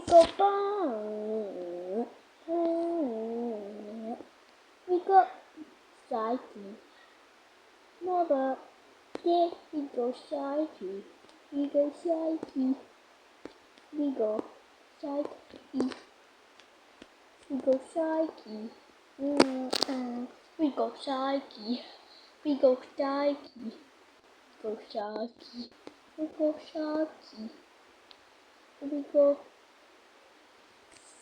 go bang. We go psyche. Mother, there we go psyche. We go psyche. We go psyche. We go psyche. We go psyche. We go psyche. Go psyche. We go psyche. We go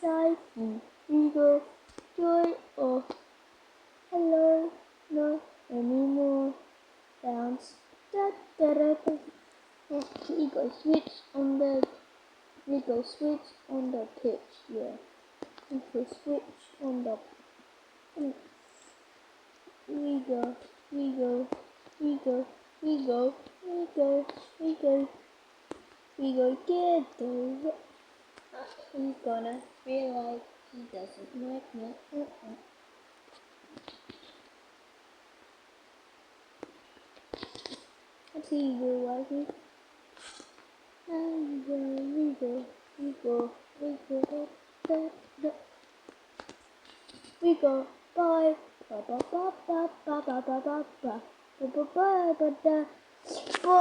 psyche. We go joy of hello, no anymore. Bounce. Da da da da. We go switch on the. We go switch on the pitch. Yeah. We go switch on the. We go. We go. We go. We go. We go. We go. We go get the. He's gonna realize he doesn't like me. Let's see you do like me. And we go. We go. We go. Da, da. We go. Bye. Ba ba ba ba ba ba ba ba ba ba ba ba ba da. Ba.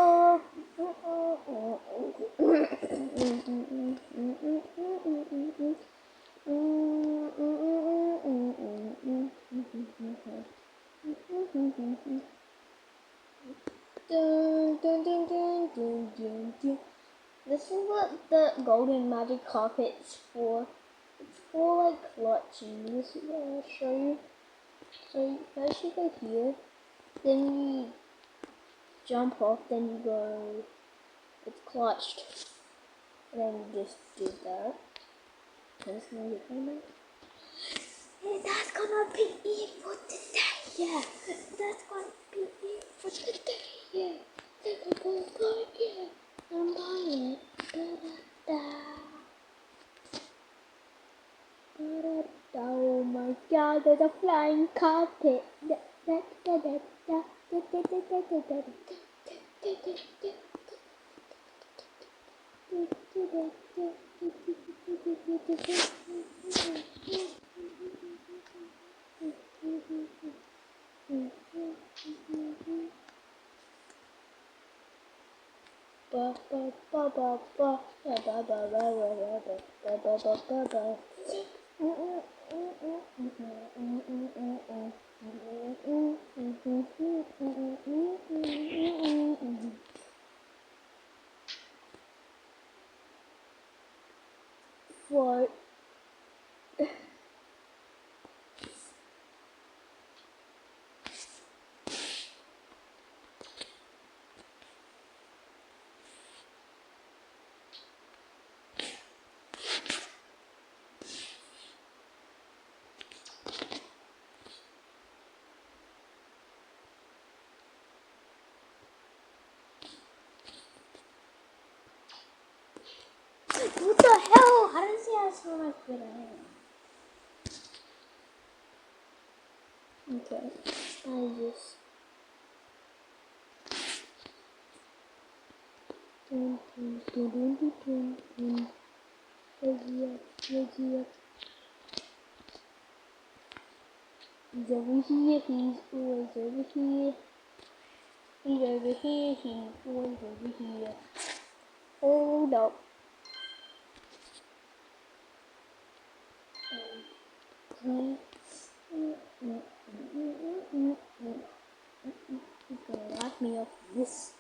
Dun, dun, dun, dun, dun, dun, dun. This is what the golden magic carpet's for. It's for like clutching. This is what I'll show you. So first you go here, then you jump off, then you go, it's clutched. And then you just do that. That's gonna be fun. And that's gonna be it for today. Yeah, that's gonna be it for today. Yeah, take a go, yeah. I'm buying it. Da da da. Oh my god, there's a flying carpet. Da da da da da da da da da da da ba ba ba ba ba ba ba ba ba ba ba ba ba. For what the hell? How does he have so much good at him? Okay, I just He's over here, he's always over here. He's over here, he's always over here. Hold up. Okay. He's gonna lock me up this.